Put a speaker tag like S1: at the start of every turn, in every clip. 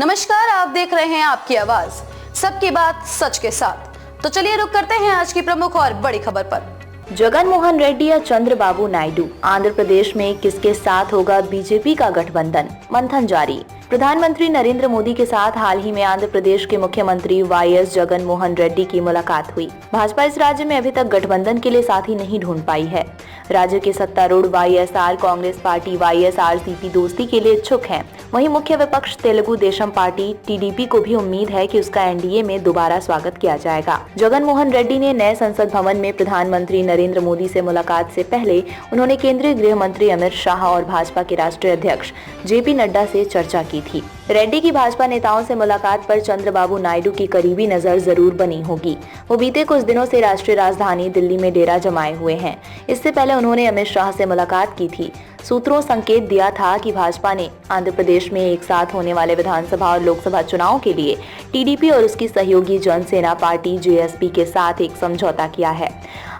S1: नमस्कार, आप देख रहे हैं आपकी आवाज, सबकी बात सच के साथ। तो चलिए रुक करते हैं आज की प्रमुख और बड़ी खबर पर।
S2: जगन मोहन रेड्डी या चंद्रबाबू नायडू, आंध्र प्रदेश में किसके साथ होगा बीजेपी का गठबंधन, मंथन जारी। प्रधानमंत्री नरेंद्र मोदी के साथ हाल ही में आंध्र प्रदेश के मुख्यमंत्री वाईएस जगन मोहन रेड्डी की मुलाकात हुई। भाजपा इस राज्य में अभी तक गठबंधन के लिए साथी नहीं ढूंढ पाई है। राज्य के सत्तारूढ़ वाईएसआर कांग्रेस पार्टी वाईएसआरसीपी दोस्ती के लिए इच्छुक है। वहीं मुख्य विपक्ष तेलुगु देशम पार्टी टीडीपी को भी उम्मीद है कि उसका एनडीए में दोबारा स्वागत किया जाएगा। जगन मोहन रेड्डी ने नए संसद भवन में प्रधानमंत्री नरेंद्र मोदी से मुलाकात से पहले उन्होंने केंद्रीय गृह मंत्री अमित शाह और भाजपा के राष्ट्रीय अध्यक्ष जेपी नड्डा से चर्चा की थी। रेड्डी की भाजपा नेताओं से मुलाकात पर चंद्रबाबू नायडू की करीबी नजर जरूर बनी होगी। वो बीते कुछ दिनों से राष्ट्रीय राजधानी दिल्ली में डेरा जमाए हुए हैं। इससे पहले उन्होंने अमित शाह से मुलाकात की थी। सूत्रों संकेत दिया था कि भाजपा ने आंध्र प्रदेश में एक साथ होने वाले विधानसभा और लोकसभा चुनाव के लिए टीडीपी और उसकी सहयोगी जनसेना पार्टी जेएसपी के साथ एक समझौता किया है।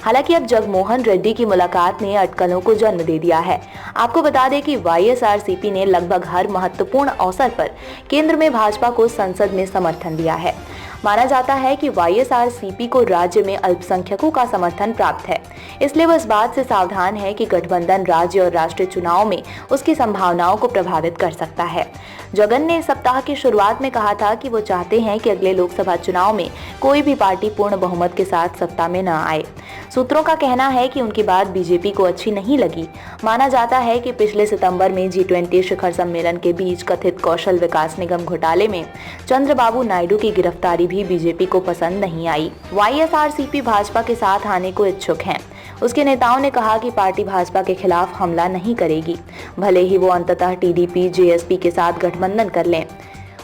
S2: हालांकि अब जगमोहन रेड्डी की मुलाकात ने अटकलों को जन्म दे दिया है। आपको बता दें कि वाईएसआरसीपी ने लगभग हर महत्वपूर्ण अवसर पर केंद्र में भाजपा को संसद में समर्थन दिया है। माना जाता है कि वाईएसआरसीपी को राज्य में अल्पसंख्यकों का समर्थन प्राप्त है, इसलिए वो इस बात से सावधान है कि गठबंधन राज्य और राष्ट्रीय चुनाव में उसकी संभावनाओं को प्रभावित कर सकता है। जगन ने इस सप्ताह की शुरुआत में कहा था कि वो चाहते हैं कि अगले लोकसभा चुनाव में कोई भी पार्टी पूर्ण बहुमत के साथ सत्ता में न आए। सूत्रों का कहना है कि उनकी बात बीजेपी को अच्छी नहीं लगी। माना जाता है कि पिछले सितंबर में G20 शिखर सम्मेलन के बीच कथित कौशल विकास निगम घोटाले में चंद्रबाबू नायडू की गिरफ्तारी भी बीजेपी को पसंद नहीं आई। वाईएसआरसीपी भाजपा के साथ आने को इच्छुक हैं। उसके नेताओं ने कहा कि पार्टी भाजपा के खिलाफ हमला नहीं करेगी, भले ही वो अंततः टीडीपी जेएसपी के साथ गठबंधन कर लें।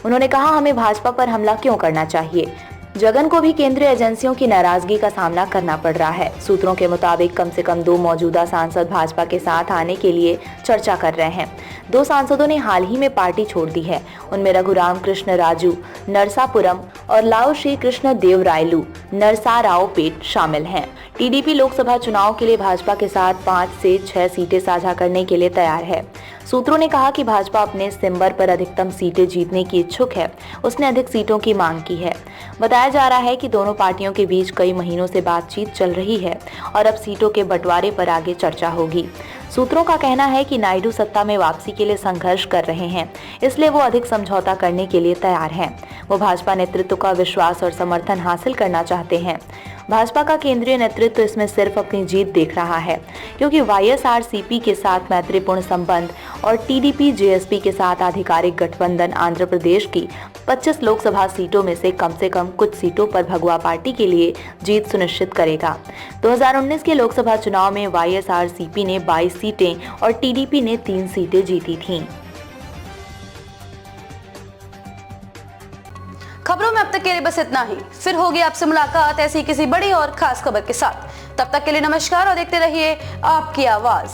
S2: उन्होंने कहा, हमें भाजपा पर हमला क्यों करना चाहिए। जगन को भी केंद्रीय एजेंसियों की नाराजगी का सामना करना पड़ रहा है। सूत्रों के मुताबिक कम से कम 2 मौजूदा सांसद भाजपा के साथ आने के लिए चर्चा कर रहे हैं। 2 सांसदों ने हाल ही में पार्टी छोड़ दी है। उनमें रघुराम कृष्ण राजू नरसापुरम और लाओ श्री कृष्ण देवरायलू नरसारावपेट शामिल हैं। टीडीपी लोकसभा चुनाव के लिए भाजपा के साथ 5 से 6 सीटें साझा करने के लिए तैयार है। सूत्रों ने कहा कि भाजपा अपने सिंबल पर अधिकतम सीटें जीतने की इच्छुक है। उसने अधिक सीटों की मांग की है। बताया जा रहा है कि दोनों पार्टियों के बीच कई महीनों से बातचीत चल रही है और अब सीटों के बंटवारे पर आगे चर्चा होगी। सूत्रों का कहना है कि नायडू सत्ता में वापसी के लिए संघर्ष कर रहे हैं, इसलिए वो अधिक समझौता करने के लिए तैयार हैं। वो भाजपा नेतृत्व का विश्वास और समर्थन हासिल करना चाहते हैं। भाजपा का केंद्रीय नेतृत्व इसमें सिर्फ अपनी जीत देख रहा है, क्योंकि वाईएसआरसीपी के साथ मैत्रीपूर्ण संबंध और टीडीपी जेएसपी के साथ आधिकारिक गठबंधन आंध्र प्रदेश की 25 लोकसभा सीटों में से कम कुछ सीटों पर भगवा पार्टी के लिए जीत सुनिश्चित करेगा। 2019 के लोकसभा चुनाव में वाईएसआरसीपी ने 22 सीटें और टीडीपी ने 3 सीटें जीती थीं।
S1: खबरों में अब तक के लिए बस इतना ही। फिर होगी आपसे मुलाकात ऐसी किसी बड़ी और खास खबर के साथ। तब तक के लिए नमस्कार और देखते रहिए आपकी आवाज।